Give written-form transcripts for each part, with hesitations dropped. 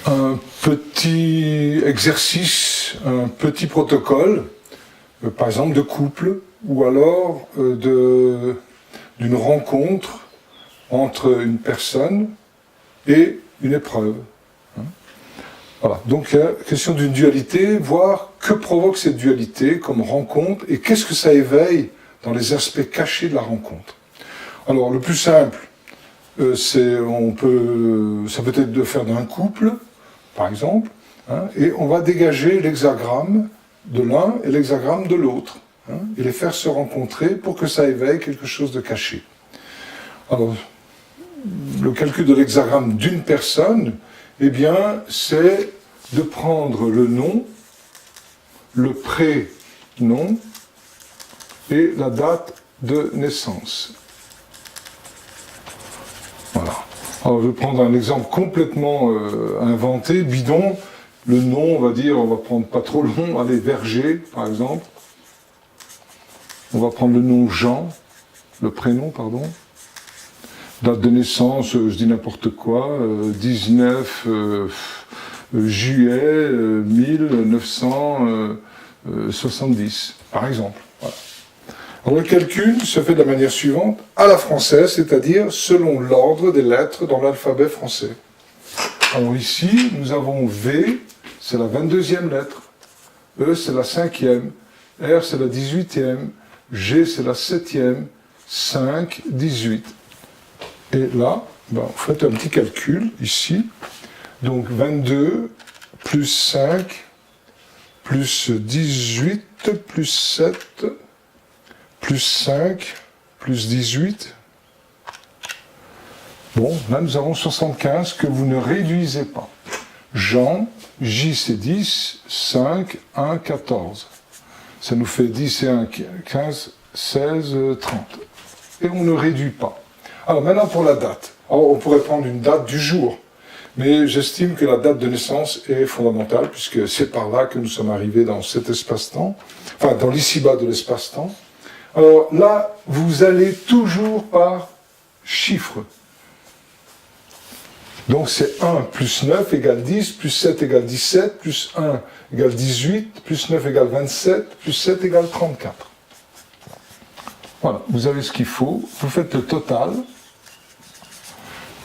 un petit exercice, un petit protocole, par exemple de couple, ou alors d'une rencontre entre une personne et une épreuve. Voilà. Donc il y a question d'une dualité, voir que provoque cette dualité comme rencontre et qu'est-ce que ça éveille dans les aspects cachés de la rencontre. Alors le plus simple, ça peut être de faire d'un couple, par exemple, et on va dégager l'hexagramme de l'un et l'hexagramme de l'autre, et les faire se rencontrer pour que ça éveille quelque chose de caché. Alors, le calcul de l'hexagramme d'une personne, eh bien, c'est de prendre le nom, le prénom et la date de naissance. Voilà. Alors, je vais prendre un exemple complètement inventé, bidon. Le nom, on va prendre pas trop long, allez, Verger, par exemple. On va prendre le nom Jean, le prénom, pardon. Date de naissance, je dis n'importe quoi, 19 juillet 1970, par exemple. Voilà. Alors le calcul se fait de la manière suivante, à la française, c'est-à-dire selon l'ordre des lettres dans l'alphabet français. Alors ici, nous avons V, c'est la 22e lettre, E, c'est la 5e, R, c'est la 18e, G, c'est la 7e, 5, 18. Et là, vous faites un petit calcul, ici. Donc 22, plus 5, plus 18, plus 7, plus 5, plus 18. Bon, là nous avons 75 que vous ne réduisez pas. Jean, J c'est 10, 5, 1, 14. Ça nous fait 10 et 1, 15, 16, 30. Et on ne réduit pas. Alors maintenant pour la date. Alors, on pourrait prendre une date du jour, mais j'estime que la date de naissance est fondamentale, puisque c'est par là que nous sommes arrivés dans cet espace-temps, enfin dans l'ici-bas de l'espace-temps. Alors là, vous allez toujours par chiffres. Donc c'est 1 plus 9 égale 10, plus 7 égale 17, plus 1 égale 18, plus 9 égale 27, plus 7 égale 34. Voilà, vous avez ce qu'il faut, vous faites le total.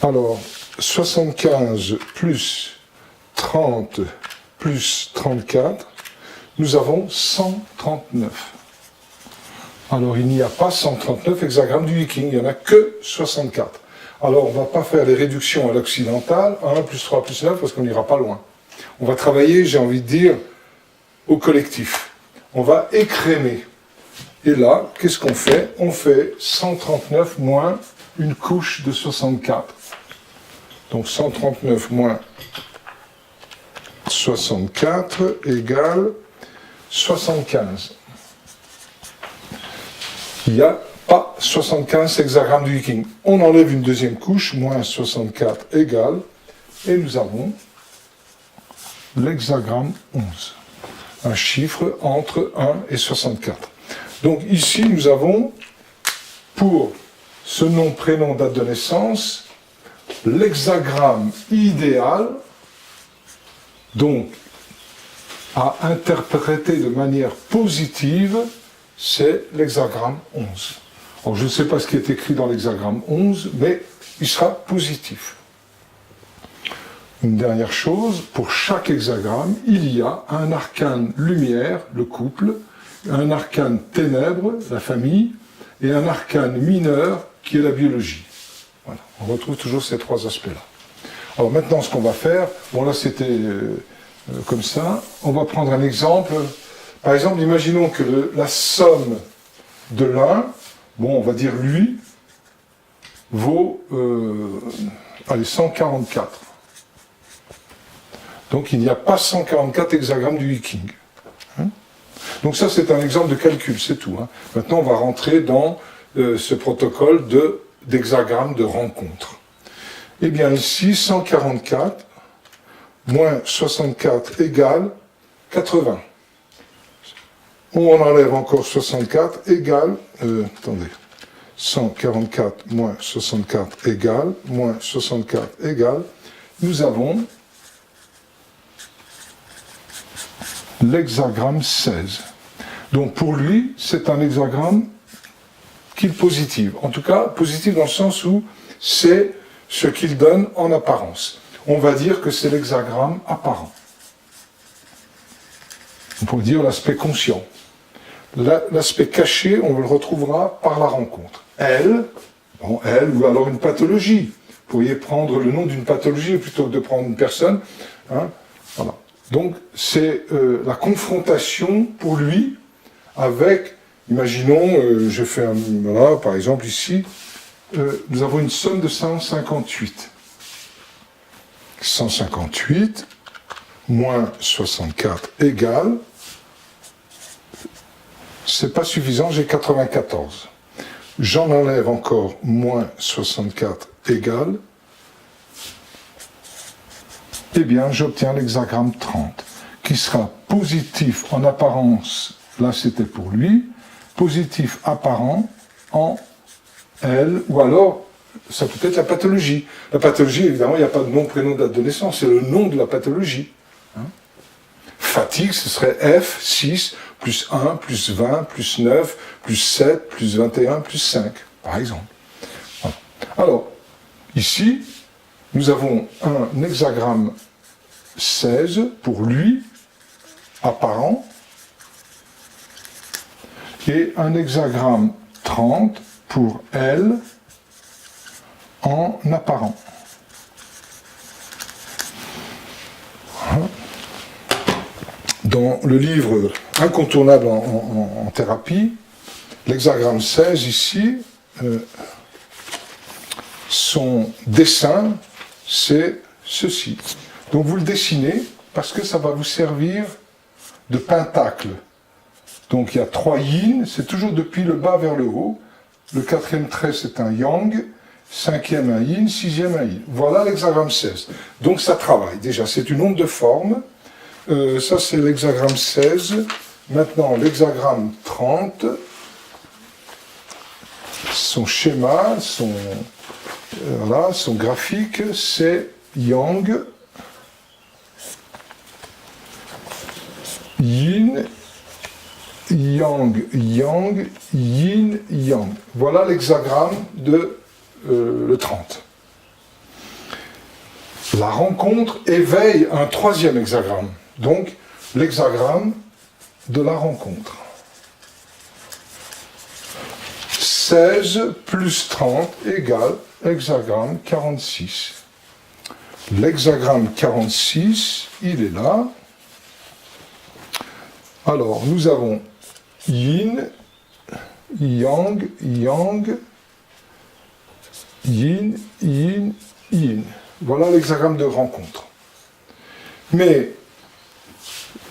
Alors, 75 plus 30 plus 34, nous avons 139. Alors, il n'y a pas 139 hexagrammes du Viking, il n'y en a que 64. Alors, on ne va pas faire les réductions à l'occidental, 1 plus 3 plus 9, parce qu'on n'ira pas loin. On va travailler, j'ai envie de dire, au collectif. On va écrémer. Et là, qu'est-ce qu'on fait? On fait 139 moins une couche de 64. Donc 139 moins 64 égale 75. Il n'y a pas 75 hexagrammes du Viking. On enlève une deuxième couche, moins 64 égale, et nous avons l'hexagramme 11. Un chiffre entre 1 et 64. Donc ici, nous avons, pour ce nom, prénom, date de naissance, l'hexagramme idéal, donc à interpréter de manière positive, c'est l'hexagramme 11. Alors je ne sais pas ce qui est écrit dans l'hexagramme 11, mais il sera positif. Une dernière chose, pour chaque hexagramme, il y a un arcane lumière, le couple, un arcane ténèbres, la famille, et un arcane mineur, qui est la biologie. Voilà. On retrouve toujours ces trois aspects-là. Alors maintenant, ce qu'on va faire, bon là c'était comme ça, on va prendre un exemple. Par exemple, imaginons que la somme de l'un, bon on va dire lui, vaut 144. Donc il n'y a pas 144 hexagrammes du Viking. Donc ça c'est un exemple de calcul, c'est tout. Maintenant on va rentrer dans ce protocole d'hexagramme de rencontre. Eh bien ici 144 moins 64 égale 80. On enlève encore 64 égale, 144 moins 64 égale, moins 64 égale, nous avons l'hexagramme 16. Donc pour lui, c'est un hexagramme qu'il positive. En tout cas, positif dans le sens où c'est ce qu'il donne en apparence. On va dire que c'est l'hexagramme apparent. On pourrait dire l'aspect conscient. L'aspect caché, on le retrouvera par la rencontre. Elle, ou alors une pathologie. Vous pourriez prendre le nom d'une pathologie plutôt que de prendre une personne. Hein, voilà. Donc, c'est la confrontation pour lui avec, imaginons, je fais voilà, par exemple ici, nous avons une somme de 158. 158 moins 64 égale, c'est pas suffisant, j'ai 94. J'en enlève encore moins 64 égale, eh bien j'obtiens l'hexagramme 30, qui sera positif en apparence, là c'était pour lui, positif apparent en elle, ou alors ça peut être la pathologie. La pathologie, évidemment, il n'y a pas de nom, prénom, date de naissance, c'est le nom de la pathologie. Hein? Fatigue, ce serait F, 6, plus 1, plus 20, plus 9, plus 7, plus 21, plus 5, par exemple. Voilà. Alors, ici, nous avons un hexagramme 16 pour lui, apparent, et un hexagramme 30 pour elle, en apparent. Dans le livre incontournable en thérapie, l'hexagramme 16 ici, son dessin, c'est ceci. Donc vous le dessinez parce que ça va vous servir de pentacle. Donc il y a 3 yin, c'est toujours depuis le bas vers le haut. Le 4e trait, c'est un yang. 5e un yin, 6e un yin. Voilà l'hexagramme 16. Donc ça travaille. Déjà, c'est une onde de forme. Ça, c'est l'hexagramme 16. Maintenant, l'hexagramme 30. Son schéma, son graphique, c'est yang, yin, yang, yang, yin, yang. Voilà l'hexagramme de le 30. La rencontre éveille un 3e hexagramme, donc l'hexagramme de la rencontre. 16 plus 30 égale hexagramme 46. L'hexagramme 46, il est là. Alors, nous avons yin, yang, yang, yin, yin, yin. Voilà l'hexagramme de rencontre. Mais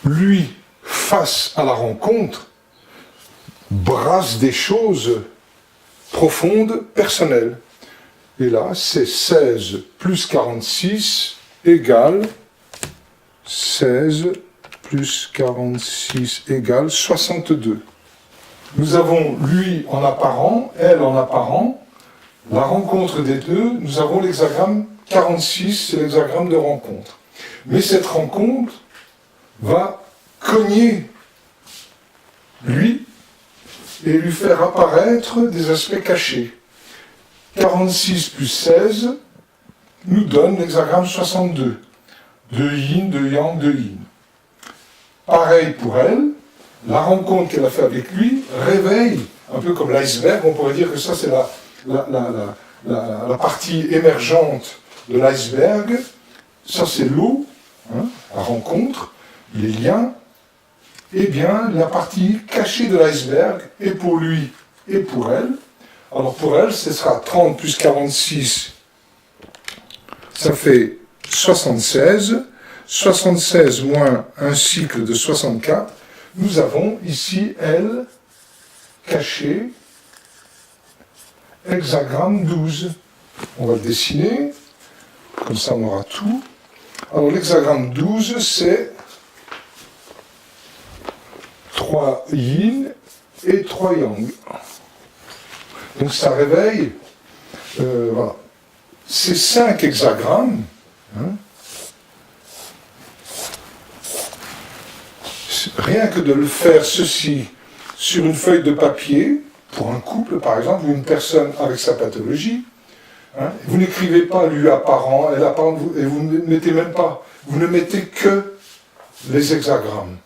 lui, face à la rencontre, brasse des choses profondes, personnelles. Et là, c'est 16 plus 46 égale 16 plus 46 égale 62. Nous avons lui en apparent, elle en apparent. La rencontre des deux, nous avons l'hexagramme 46, c'est l'hexagramme de rencontre. Mais cette rencontre va cogner lui et lui faire apparaître des aspects cachés. 46 plus 16 nous donne l'hexagramme 62. De yin, de yang, de yin. Pareil pour elle, la rencontre qu'elle a fait avec lui réveille, un peu comme l'iceberg, on pourrait dire que ça c'est la partie émergente de l'iceberg, ça c'est l'eau, hein, la rencontre, les liens, et bien la partie cachée de l'iceberg est pour lui et pour elle. Alors pour elle, ce sera 30 plus 46, ça fait 76, 76 moins un cycle de 64, nous avons ici, elle, cachée, hexagramme 12. On va le dessiner, comme ça on aura tout. Alors l'hexagramme 12, c'est 3 yin et 3 yang. Donc ça réveille, voilà. Ces 5 hexagrammes, hein, rien que de le faire ceci sur une feuille de papier, pour un couple par exemple, ou une personne avec sa pathologie, hein, vous n'écrivez pas lui apparent, elle apparent, et vous ne mettez même pas, vous ne mettez que les hexagrammes.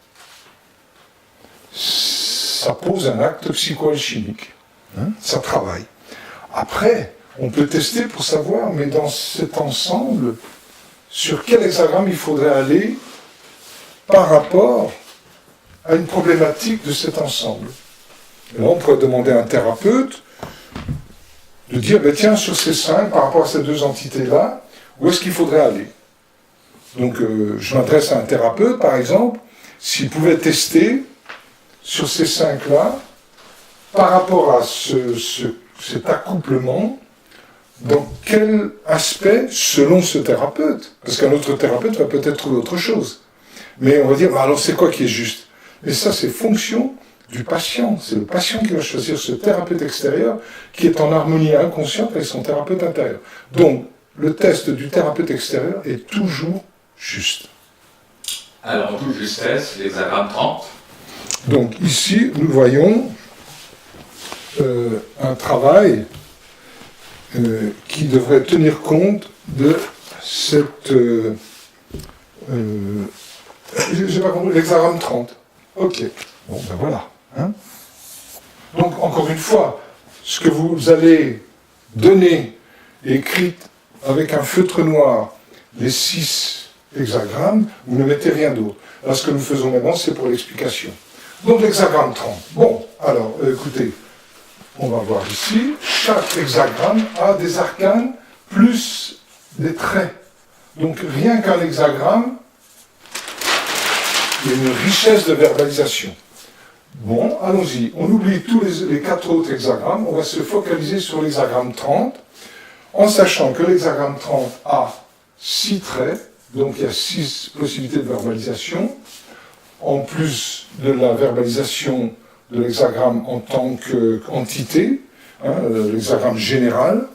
Ça pose un acte psychoalchimique, hein, ça travaille. Après, on peut tester pour savoir, mais dans cet ensemble, sur quel hexagramme il faudrait aller par rapport à une problématique de cet ensemble. Et là, on pourrait demander à un thérapeute de dire, ben tiens, sur ces 5, par rapport à ces 2 entités-là, où est-ce qu'il faudrait aller? Donc, je m'adresse à un thérapeute, par exemple, s'il pouvait tester sur ces 5-là, par rapport à cet accouplement, dans quel aspect, selon ce thérapeute, parce qu'un autre thérapeute va peut-être trouver autre chose. Mais on va dire, bah alors c'est quoi qui est juste? Mais ça, c'est fonction du patient. C'est le patient qui va choisir ce thérapeute extérieur qui est en harmonie inconsciente avec son thérapeute intérieur. Donc, le test du thérapeute extérieur est toujours juste. Alors, en toute justesse, l'hexagramme 30. Donc, ici, nous voyons un travail qui devrait tenir compte de cette... j'ai pas compris, l'hexagramme 30. Ok, bon ben voilà. Hein. Donc, encore une fois, ce que vous allez donner, écrit avec un feutre noir, les 6 hexagrammes, vous ne mettez rien d'autre. Là, ce que nous faisons maintenant, c'est pour l'explication. Donc, l'hexagramme 30. Bon, alors, écoutez, on va voir ici, chaque hexagramme a des arcanes plus des traits. Donc, rien qu'un hexagramme, il y a une richesse de verbalisation. Bon, allons-y. On oublie tous les 4 autres hexagrammes. On va se focaliser sur l'hexagramme 30, en sachant que l'hexagramme 30 a 6 traits, donc il y a 6 possibilités de verbalisation, en plus de la verbalisation de l'hexagramme en tant qu'entité, hein, l'hexagramme général,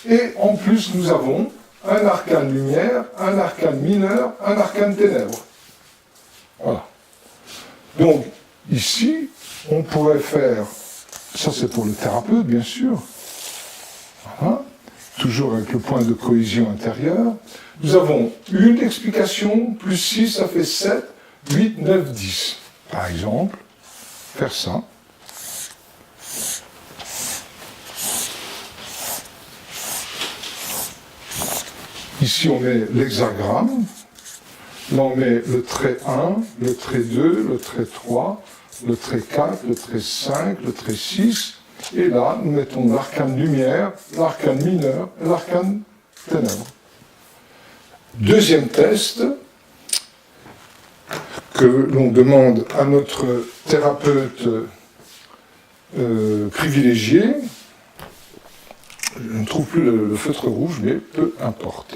et en plus nous avons un arcane lumière, un arcane mineur, un arcane ténèbres. Voilà. Donc, ici, on pourrait faire, ça c'est pour le thérapeute, bien sûr, voilà, toujours avec le point de cohésion intérieure. Nous avons une explication, plus 6, ça fait 7, 8, 9, 10. Par exemple, faire ça. Ici, on met l'hexagramme. Là, on met le trait 1, le trait 2, le trait 3, le trait 4, le trait 5, le trait 6. Et là, nous mettons l'arcane lumière, l'arcane mineur et l'arcane ténèbres. Deuxième test que l'on demande à notre thérapeute privilégié. Je ne trouve plus le feutre rouge, mais peu importe.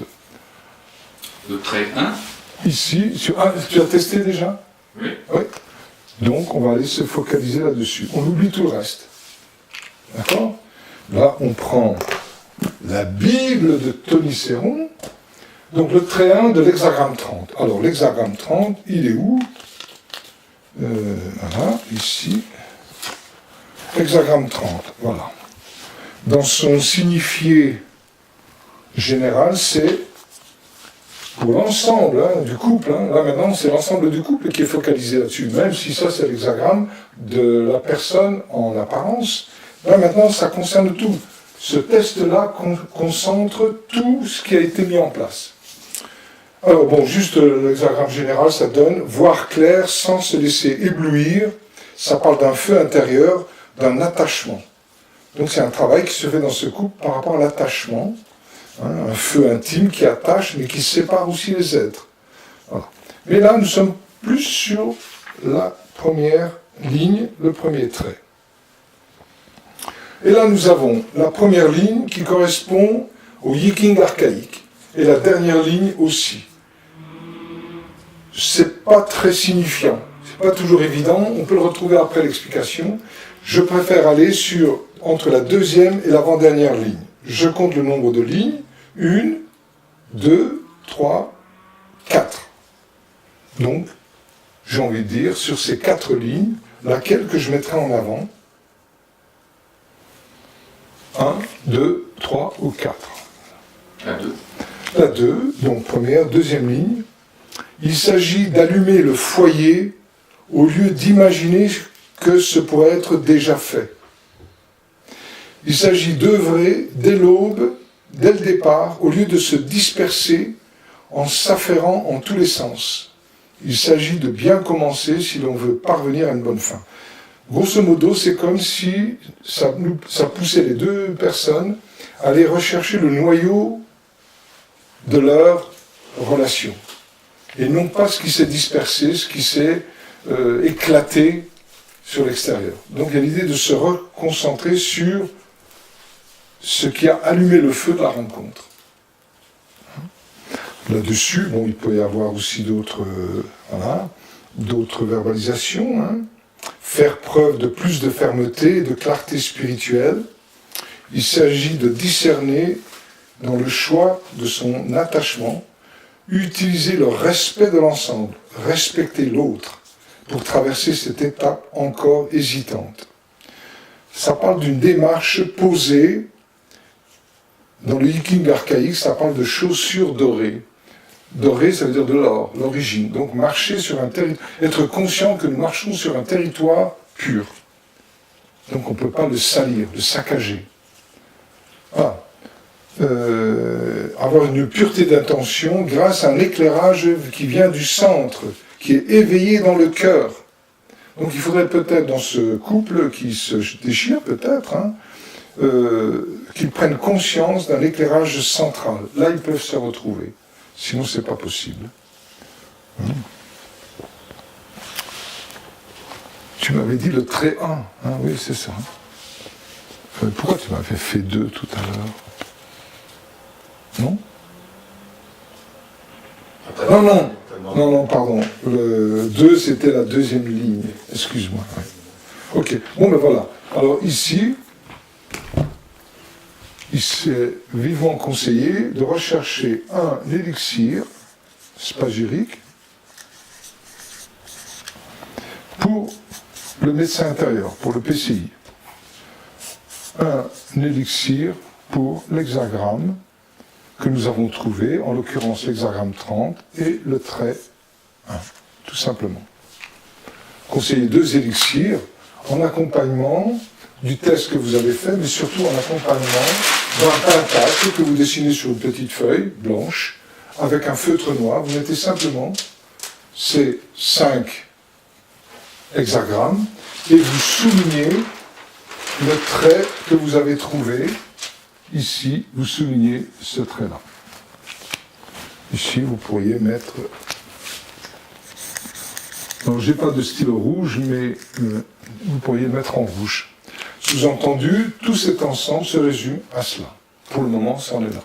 Le trait 1. Ici, tu as testé déjà? Oui. Oui. Donc, on va aller se focaliser là-dessus. On oublie tout le reste. D'accord? Là, on prend la Bible de Tony Chéron, donc le trait 1 de l'hexagramme 30. Alors, l'hexagramme 30, il est où? Voilà, ici. Hexagramme 30, voilà. Dans son signifié général, c'est pour l'ensemble du couple. Hein. Là maintenant, c'est l'ensemble du couple qui est focalisé là-dessus, même si ça c'est l'hexagramme de la personne en apparence. Là maintenant, ça concerne tout. Ce test-là concentre tout ce qui a été mis en place. Alors bon, juste l'hexagramme général, ça donne voir clair sans se laisser éblouir. Ça parle d'un feu intérieur, d'un attachement. Donc c'est un travail qui se fait dans ce couple par rapport à l'attachement. Hein, un feu intime qui attache, mais qui sépare aussi les êtres. Voilà. Mais là, nous sommes plus sur la première ligne, le premier trait. Et là, nous avons la première ligne qui correspond au yiking archaïque. Et la dernière ligne aussi. C'est pas très signifiant. C'est pas toujours évident. On peut le retrouver après l'explication. Je préfère aller entre la deuxième et l'avant-dernière ligne. Je compte le nombre de lignes. 1, 2, 3, 4. Donc, j'ai envie de dire, sur ces 4 lignes, laquelle que je mettrai en avant? 1, 2, 3 ou 4? La 2. La 2, donc première, deuxième ligne. Il s'agit d'allumer le foyer au lieu d'imaginer que ce pourrait être déjà fait. Il s'agit d'œuvrer dès l'aube, dès le départ, au lieu de se disperser en s'affairant en tous les sens. Il s'agit de bien commencer si l'on veut parvenir à une bonne fin. Grosso modo, c'est comme si ça poussait les 2 personnes à aller rechercher le noyau de leur relation. Et non pas ce qui s'est dispersé, ce qui s'est éclaté sur l'extérieur. Donc il y a l'idée de se reconcentrer sur ce qui a allumé le feu de la rencontre. Là-dessus, bon, il peut y avoir aussi d'autres verbalisations. Hein. Faire preuve de plus de fermeté et de clarté spirituelle. Il s'agit de discerner dans le choix de son attachement, utiliser le respect de l'ensemble, respecter l'autre, pour traverser cette étape encore hésitante. Ça parle d'une démarche posée. Dans le Viking archaïque, ça parle de chaussures dorées. Doré, ça veut dire de l'or, l'origine. Donc marcher sur un territoire, être conscient que nous marchons sur un territoire pur. Donc on ne peut pas le salir, le saccager. Voilà. Avoir une pureté d'intention grâce à un éclairage qui vient du centre, qui est éveillé dans le cœur. Donc il faudrait peut-être dans ce couple qui se déchire peut-être, qu'ils prennent conscience d'un éclairage central. Là ils peuvent se retrouver. Sinon, ce n'est pas possible. Tu m'avais dit le trait 1. Hein, oui, c'est ça. Pourquoi tu m'avais fait 2 tout à l'heure? Non? Non, pardon. Le 2, c'était la deuxième ligne. Excuse-moi. Ouais. Ok. Bon, ben voilà. Alors ici, il s'est vivement conseillé de rechercher un élixir spagyrique pour le médecin intérieur, pour le PCI. Un élixir pour l'hexagramme que nous avons trouvé, en l'occurrence l'hexagramme 30 et le trait 1, tout simplement. Conseiller 2 élixirs en accompagnement du test que vous avez fait, mais surtout en accompagnement d'un pentacle que vous dessinez sur une petite feuille blanche, avec un feutre noir. Vous mettez simplement ces 5 hexagrammes et vous soulignez le trait que vous avez trouvé. Ici, vous soulignez ce trait-là. Ici, vous pourriez mettre... Alors, je n'ai pas de stylo rouge, mais vous pourriez mettre en rouge. Sous-entendu, tout cet ensemble se résume à cela. Pour le moment, ça en est là.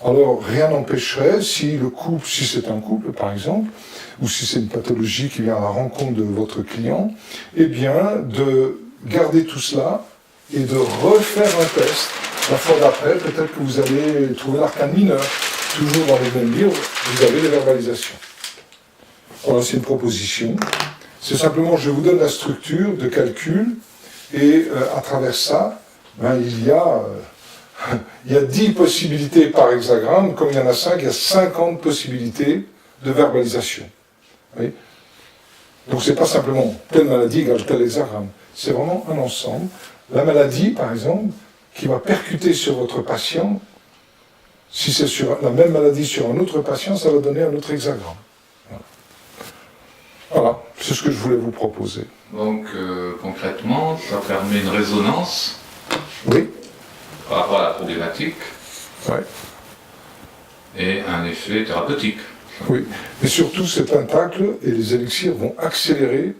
Alors, rien n'empêcherait, si le couple, si c'est un couple par exemple, ou si c'est une pathologie qui vient à la rencontre de votre client, eh bien, de garder tout cela et de refaire un test. La fois d'après, peut-être que vous allez trouver l'arcane mineur. Toujours dans les mêmes livres, vous avez les verbalisations. Voilà, c'est une proposition. C'est simplement, je vous donne la structure de calcul, et à travers ça, il y a 10 possibilités par hexagramme, comme il y en a 5, il y a 50 possibilités de verbalisation. Oui. Donc c'est pas simplement telle maladie égale tel hexagramme, c'est vraiment un ensemble. La maladie, par exemple, qui va percuter sur votre patient, si c'est sur la même maladie sur un autre patient, ça va donner un autre hexagramme. Voilà, c'est ce que je voulais vous proposer. Donc, concrètement, ça permet une résonance oui. par rapport à la problématique ouais. et un effet thérapeutique. Oui, mais surtout ces pentacles et les élixirs vont accélérer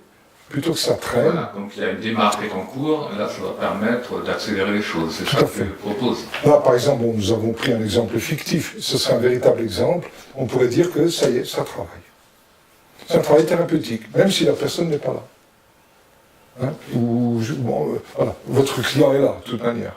plutôt que ça traîne. Voilà, donc il y a une démarche qui est en cours, là ça va permettre d'accélérer les choses, c'est ça que je propose. Là, par exemple, nous avons pris un exemple fictif, ce serait un véritable exemple, on pourrait dire que ça y est, ça travaille. C'est un travail thérapeutique, même si la personne n'est pas là. Hein? Voilà, votre client est là, de toute manière.